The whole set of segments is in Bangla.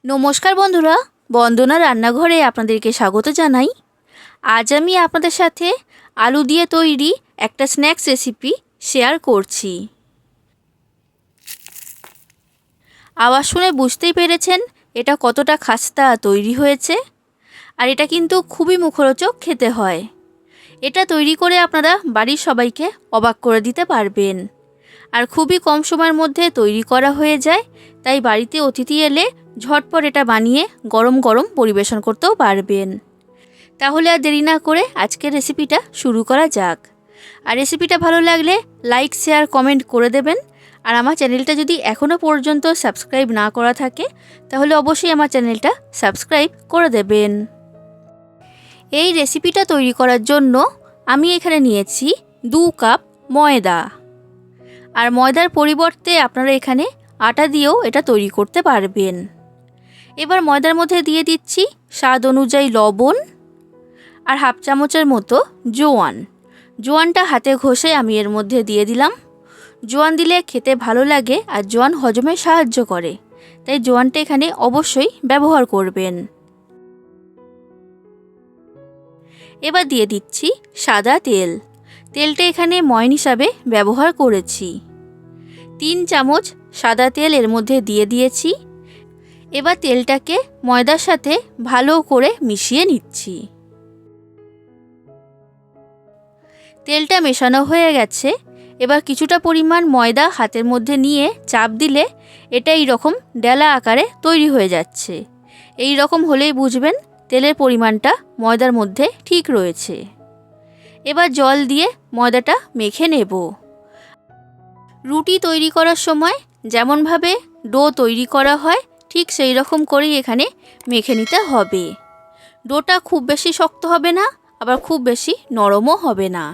নমস্কার বন্ধুরা, বন্দনা রান্নাঘরে আপনাদেরকে স্বাগত জানাই। আজ আমি আপনাদের সাথে আলু দিয়ে তৈরি একটা স্ন্যাক্স রেসিপি শেয়ার করছি। আওয়াজ শুনে বুঝতেই পেরেছেন এটা কতটা খাস্তা তৈরি হয়েছে। আর এটা কিন্তু খুবই মুখরোচক খেতে হয়। এটা তৈরি করে আপনারা বাড়ির সবাইকে অবাক করে দিতে পারবেন। আর খুবই কম সময়ের মধ্যে তৈরি করা হয়ে যায়, তাই বাড়িতে অতিথি এলে ঝটপট এটা বানিয়ে গরম গরম পরিবেশন করতেও পারবেন। তাহলে আর দেরি না করে আজকের রেসিপিটা শুরু করা যাক। আর রেসিপিটা ভালো লাগলে লাইক, শেয়ার, কমেন্ট করে দেবেন। আর আমার চ্যানেলটা যদি এখনও পর্যন্ত সাবস্ক্রাইব না করা থাকে তাহলে অবশ্যই আমার চ্যানেলটা সাবস্ক্রাইব করে দেবেন। এই রেসিপিটা তৈরি করার জন্য আমি এখানে নিয়েছি 2 কাপ ময়দা। আর ময়দার পরিবর্তে আপনারা এখানে আটা দিয়েও এটা তৈরি করতে পারবেন। এবার ময়দার মধ্যে দিয়ে দিচ্ছি স্বাদ অনুযায়ী লবণ আর হাফ চামচের মতো জোয়ান। জোয়ানটা হাতে ঘষে আমি এর মধ্যে দিয়ে দিলাম। জোয়ান দিলে খেতে ভালো লাগে আর জোয়ান হজমে সাহায্য করে, তাই জোয়ানটা এখানে অবশ্যই ব্যবহার করবেন। এবার দিয়ে দিচ্ছি সাদা তেল। তেলটা এখানে ময়ন হিসাবে ব্যবহার করেছি। 3 চামচ সাদা তেল এর মধ্যে দিয়ে দিয়েছি। এবার তেলটাকে ময়দার সাথে ভালো করে মিশিয়ে নিচ্ছি। তেলটা মেশানো হয়ে গেছে। এবার কিছুটা পরিমাণ ময়দা হাতের মধ্যে নিয়ে চাপ দিলে এটা এই রকম ডেলা আকারে তৈরি হয়ে যাচ্ছে। এই রকম হলেই বুঝবেন তেলের পরিমাণটা ময়দার মধ্যে ঠিক রয়েছে। এবার জল দিয়ে ময়দাটা মেখে নেব। রুটি তৈরি করার সময় যেমনভাবে ডো তৈরি করা হয় ঠিক সেই রকম করেই এখানে মেখে নিতে হবে। ডোটা খুব বেশি শক্ত হবে না, আবার খুব বেশি নরমও হবে না।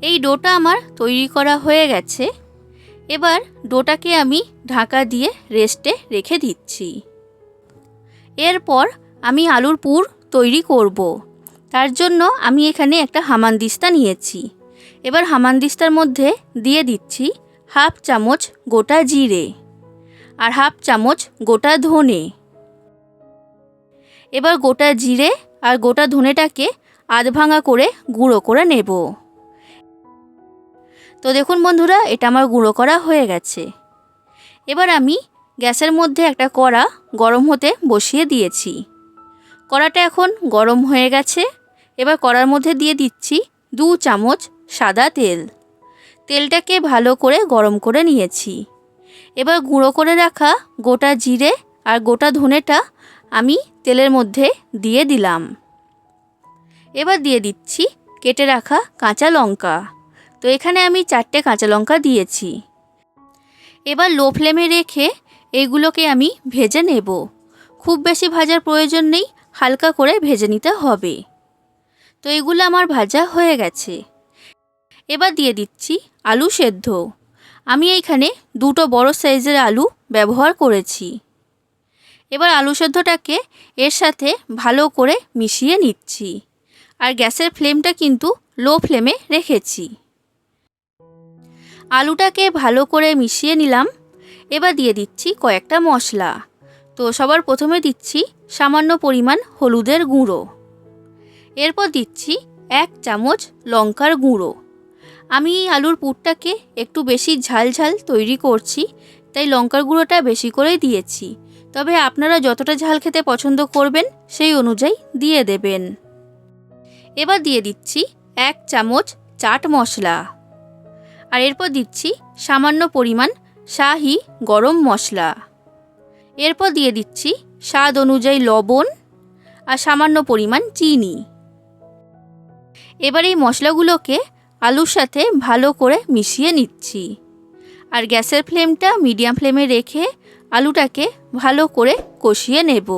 এই ডোটা আমার তৈরি করা হয়ে গেছে। এবার ডোটাকে আমি ঢাকা দিয়ে রেস্টে রেখে দিচ্ছি। এরপর আমি আলুর পুর তৈরি করব। তার জন্য আমি এখানে একটা হামানদিস্তা নিয়েছি। এবার হামানদিস্তার মধ্যে দিয়ে দিচ্ছি হাফ চামচ গোটা জিরে আর হাফ চামচ গোটা ধনে। এবার গোটা জিরে আর গোটা ধনেটাকে আধ ভাঙা করে গুঁড়ো করে নেব। তো দেখুন বন্ধুরা, এটা আমার গুঁড়ো করা হয়ে গেছে। এবার আমি গ্যাসের মধ্যে একটা কড়া গরম হতে বসিয়ে দিয়েছি। কড়াটা এখন গরম হয়ে গেছে। এবার কড়ার মধ্যে দিয়ে দিচ্ছি 2 চামচ সাদা তেল। তেলটাকে ভালো করে গরম করে নিয়েছি। এবার গুঁড়ো করে রাখা গোটা জিরে আর গোটা ধনেটা আমি তেলের মধ্যে দিয়ে দিলাম। এবার দিয়ে দিচ্ছি কেটে রাখা কাঁচা লঙ্কা। তো এখানে আমি 4টে কাঁচা লঙ্কা দিয়েছি। এবার লো ফ্লেমে রেখে এইগুলোকে আমি ভেজে নেব। খুব বেশি ভাজার প্রয়োজন নেই, হালকা করে ভেজে নিতে হবে। তো এগুলো আমার ভাজা হয়ে গেছে। এবার দিয়ে দিচ্ছি আলু সেদ্ধ। আমি এইখানে 2টো বড় সাইজের আলু ব্যবহার করেছি। এবার আলু সেদ্ধটাকে এর সাথে ভালো করে মিশিয়ে নিচ্ছি। আর গ্যাসের ফ্লেমটা কিন্তু লো ফ্লেমে রেখেছি। আলুটাকে ভালো করে মিশিয়ে নিলাম। এবার দিয়ে দিচ্ছি কয়েকটা মশলা। তো সবার প্রথমে দিচ্ছি সামান্য পরিমাণ হলুদের গুঁড়ো। এরপর দিচ্ছি 1 চামচ লঙ্কার গুঁড়ো। আমি আলুর পুরটাকে একটু বেশি ঝাল ঝাল তৈরি করছি, তাই লঙ্কার গুঁড়োটা বেশি করেই দিয়েছি। তবে আপনারা যতটা ঝাল খেতে পছন্দ করবেন সেই অনুযায়ী দিয়ে দেবেন। এবার দিয়ে দিচ্ছি 1 চামচ চাট মশলা। আর এরপর দিচ্ছি সামান্য পরিমাণ শাহি গরম মশলা। এরপর দিয়ে দিচ্ছি স্বাদ অনুযায়ী লবণ আর সামান্য পরিমাণ চিনি। এবার এই মশলাগুলোকে আলুর সাথে ভালো করে মিশিয়ে নিচ্ছি। আর গ্যাসের ফ্লেমটা মিডিয়াম ফ্লেমে রেখে আলুটাকে ভালো করে কষিয়ে নেব।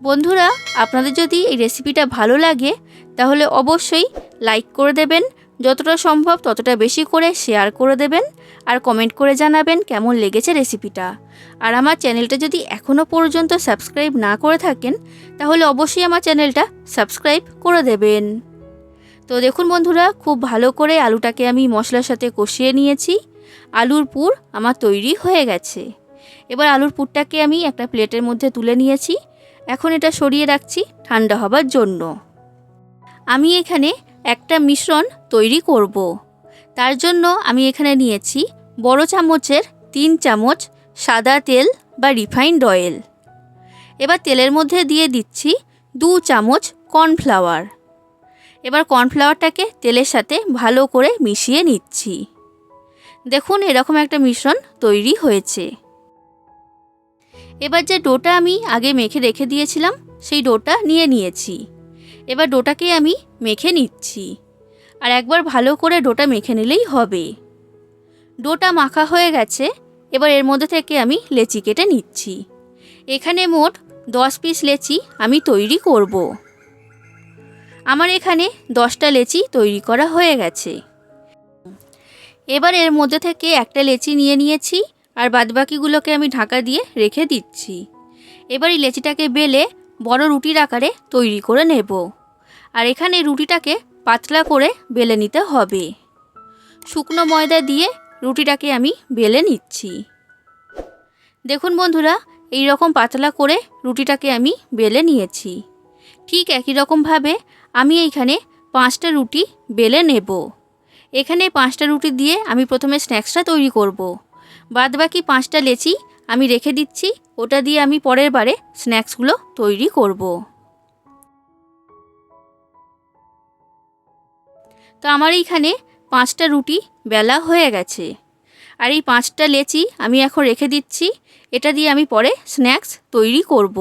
বন্ধুরা, আপনাদের যদি এই রেসিপিটা ভালো লাগে তাহলে অবশ্যই লাইক করে দেবেন, যতটা সম্ভব ততটা বেশি করে শেয়ার করে দেবেন আর কমেন্ট করে জানাবেন কেমন লেগেছে রেসিপিটা। আর আমার চ্যানেলটা যদি এখনও পর্যন্ত সাবস্ক্রাইব না করে থাকেন তাহলে অবশ্যই আমার চ্যানেলটা সাবস্ক্রাইব করে দেবেন। তো দেখুন বন্ধুরা, খুব ভালো করে আলুটাকে আমি মশলার সাথে কষিয়ে নিয়েছি। আলুর পুর আমার তৈরি হয়ে গেছে। এবার আলুর পুরটাকে আমি একটা প্লেটের মধ্যে তুলে নিয়েছি। এখন এটা সরিয়ে রাখছি ঠান্ডা হবার জন্য। আমি এখানে একটা মিশ্রণ তৈরি করব। তার জন্য আমি এখানে নিয়েছি বড় চামচের 3 চামচ সাদা তেল বা রিফাইন্ড অয়েল। এবার তেলের মধ্যে দিয়ে দিচ্ছি 2 চামচ কর্নফ্লাওয়ার। এবার কর্নফ্লাওয়ারটাকে তেলের সাথে ভালো করে মিশিয়ে নিচ্ছি। দেখুন এরকম একটা মিশ্রণ তৈরি হয়েছে। এবার যে ডোটা আমি আগে মেখে রেখে দিয়েছিলাম সেই ডোটা নিয়ে নিয়েছি। এবার ডোটাকে আমি মেখে নিচ্ছি, আর একবার ভালো করে ডোটা মেখে নিলেই হবে। ডোটা মাখা হয়ে গেছে। এবার এর মধ্যে থেকে আমি লেচি কেটে নিচ্ছি। এখানে মোট 10 পিস লেচি আমি তৈরি করব। আমার এখানে 10টা লেচি তৈরি করা হয়ে গেছে। এবার এর মধ্যে থেকে একটা লেচি নিয়ে নিয়েছি, আর বাদবাকিগুলোকে আমি ঢাকা দিয়ে রেখে দিচ্ছি। এবার এই লেচিটাকে বেলে বড় রুটির আকারে তৈরি করে নেব। আর এখানে রুটিটাকে পাতলা করে বেলে নিতে হবে। শুকনো ময়দা দিয়ে রুটিটাকে আমি বেলে নিচ্ছি। দেখুন বন্ধুরা, এই রকম পাতলা করে রুটিটাকে আমি বেলে নিয়েছি। ঠিক একই রকমভাবে আমি এইখানে 5টা রুটি বেলে নেব। এখানে 5টা রুটি দিয়ে আমি প্রথমে স্ন্যাক্সটা তৈরি করব। বাদবাকি 5টা লেচি আমি রেখে দিচ্ছি, ওটা দিয়ে আমি পরের বারে স্ন্যাক্সগুলো তৈরি করব। তো আমার এইখানে 5টা রুটি বেলা হয়ে গেছে, আর এই 5টা লেচি আমি এখন রেখে দিচ্ছি। এটা দিয়ে আমি পরে স্ন্যাক্স তৈরি করব।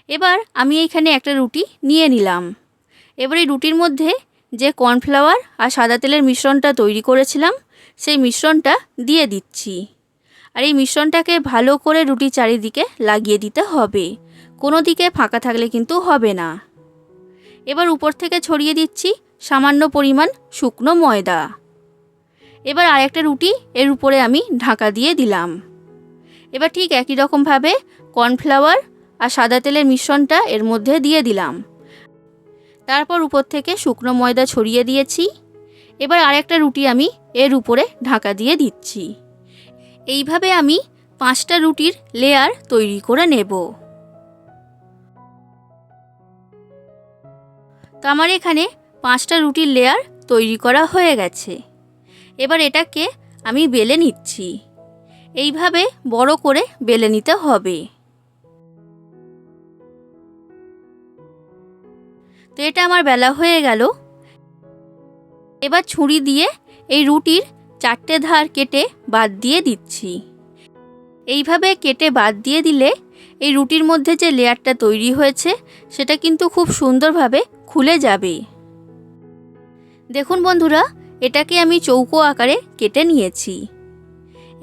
এবার আমি এইখানে একটা রুটি নিয়ে নিলাম। এবার এই রুটির মধ্যে যে কর্নফ্লাওয়ার আর সাদা তেলের মিশ্রণটা তৈরি করেছিলাম সেই মিশ্রণটা দিয়ে দিচ্ছি। আর এই মিশ্রণটাকে ভালো করে রুটির চারিদিকে লাগিয়ে দিতে হবে, কোনো দিকে ফাঁকা থাকলে কিন্তু হবে না। এবার উপর থেকে ছড়িয়ে দিচ্ছি সামান্য পরিমাণ শুকনো ময়দা। এবার আরেকটা রুটি এর উপরে আমি ঢাকা দিয়ে দিলাম। এবার ঠিক একই রকমভাবে কর্নফ্লাওয়ার আর সাদা তেলের মিশ্রণটা এর মধ্যে দিয়ে দিলাম। তারপর উপর থেকে শুকনো ময়দা ছড়িয়ে দিয়েছি। এবার আরেকটা রুটি আমি এর উপরে ঢাকা দিয়ে দিচ্ছি। এইভাবে আমি 5টা রুটির লেয়ার তৈরি করে নেব। তো আমার এখানে 5টা রুটির লেয়ার তৈরি করা হয়ে গেছে। এবার এটাকে আমি বেলে নিচ্ছি। এইভাবে বড় করে বেলে নিতে হবে। তো এটা আমার বেলা হয়ে গেল। এবার ছুরি দিয়ে এই রুটির 4টে ধার কেটে বাদ দিয়ে দিচ্ছি। এইভাবে কেটে বাদ দিয়ে দিলে এই রুটির মধ্যে যে লেয়ারটা তৈরি হয়েছে সেটা কিন্তু খুব সুন্দরভাবে খুলে যাবে। দেখুন বন্ধুরা, এটাকে আমি চৌকো আকারে কেটে নিয়েছি।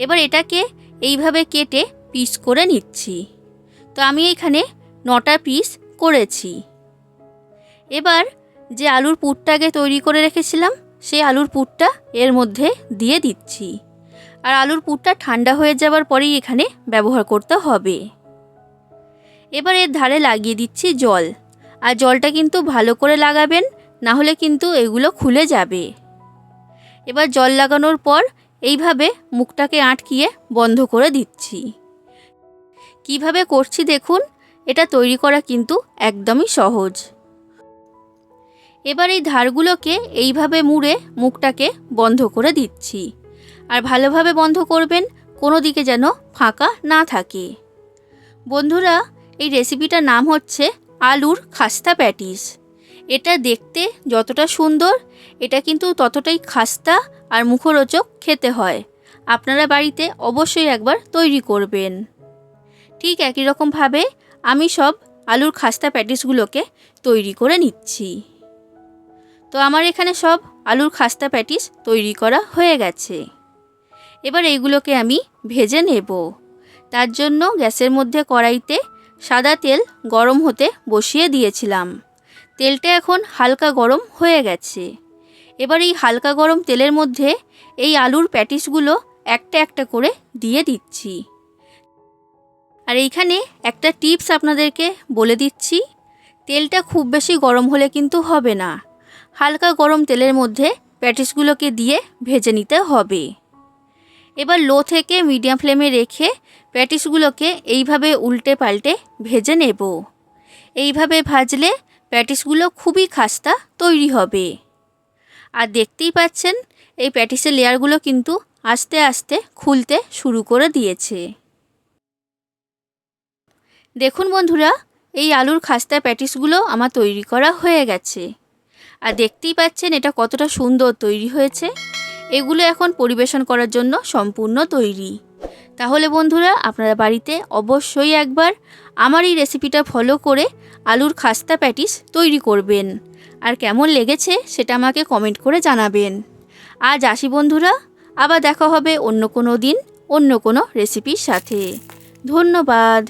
এবার এটাকে এইভাবে কেটে পিস করে নিচ্ছি। তো আমি এখানে 9টা পিস করেছি। এবার যে আলুর পুরটাকে তৈরি করে রেখেছিলাম সেই আলুর পুরটা এর মধ্যে দিয়ে দিচ্ছি। আর আলুর পুরটা ঠান্ডা হয়ে যাওয়ার পরেই এখানে ব্যবহার করতে হবে। এবার এর ধারে লাগিয়ে দিচ্ছি জল, আর জলটা কিন্তু ভালো করে লাগাবেন, না হলে কিন্তু এগুলো খুলে যাবে। এবার জল লাগানোর পর এইভাবে মুখটাকে আটকিয়ে বন্ধ করে দিচ্ছি। কিভাবে করছি দেখুন, এটা তৈরি করা কিন্তু একদমই সহজ। এবার এই ধারগুলোকে এইভাবে মুড়ে মুখটাকে বন্ধ করে দিচ্ছি। আর ভালোভাবে বন্ধ করবেন, কোনো দিকে যেন ফাঁকা না থাকে। বন্ধুরা, এই রেসিপিটার নাম হচ্ছে আলুর খাস্তা প্যাটিস। এটা দেখতে যতটা সুন্দর, এটা কিন্তু ততটাই খাস্তা আর মুখরোচক খেতে হয়। আপনারা বাড়িতে অবশ্যই একবার তৈরি করবেন। ঠিক একই রকমভাবে আমি সব আলুর খাস্তা প্যাটিসগুলোকে তৈরি করে নিচ্ছি। তো আমার এখানে সব আলুর খাস্তা প্যাটিস তৈরি করা হয়ে গেছে। এবার এইগুলোকে আমি ভেজে নেব। তার জন্য গ্যাসের মধ্যে কড়াইতে সাদা তেল গরম হতে বসিয়ে দিয়েছিলাম। তেলটা এখন হালকা গরম হয়ে গেছে। এবার এই হালকা গরম তেলের মধ্যে এই আলুর প্যাটিসগুলো একটা একটা করে দিয়ে দিচ্ছি। আর এইখানে একটা টিপস আপনাদেরকে বলে দিচ্ছি, তেলটা খুব বেশি গরম হলে কিন্তু হবে না। হালকা গরম তেলের মধ্যে প্যাটিসগুলোকে দিয়ে ভেজে নিতে হবে। এবার লো থেকে মিডিয়াম ফ্লেমে রেখে প্যাটিসগুলোকে এইভাবে উল্টে পাল্টে ভেজে নেব। এইভাবে ভাজলে প্যাটিসগুলো খুবই খাস্তা তৈরি হবে। আর দেখতেই পাচ্ছেন এই প্যাটিসের লেয়ারগুলো কিন্তু আস্তে আস্তে খুলতে শুরু করে দিয়েছে। দেখুন বন্ধুরা, এই আলুর খাস্তা প্যাটিসগুলো আমার তৈরি করা হয়ে গেছে। আর দেখতেই পাচ্ছেন এটা কতটা সুন্দর তৈরি হয়েছে। এগুলো এখন পরিবেশন করার জন্য সম্পূর্ণ তৈরি। তাহলে বন্ধুরা, আপনারা বাড়িতে অবশ্যই একবার আমার এই রেসিপিটা ফলো করে আলুর খাস্তা প্যাটিস তৈরি করবেন। আর কেমন লেগেছে সেটা আমাকে কমেন্ট করে জানাবেন। আজ আসি বন্ধুরা, আবার দেখা হবে অন্য কোনো দিন অন্য কোনো রেসিপির সাথে। ধন্যবাদ।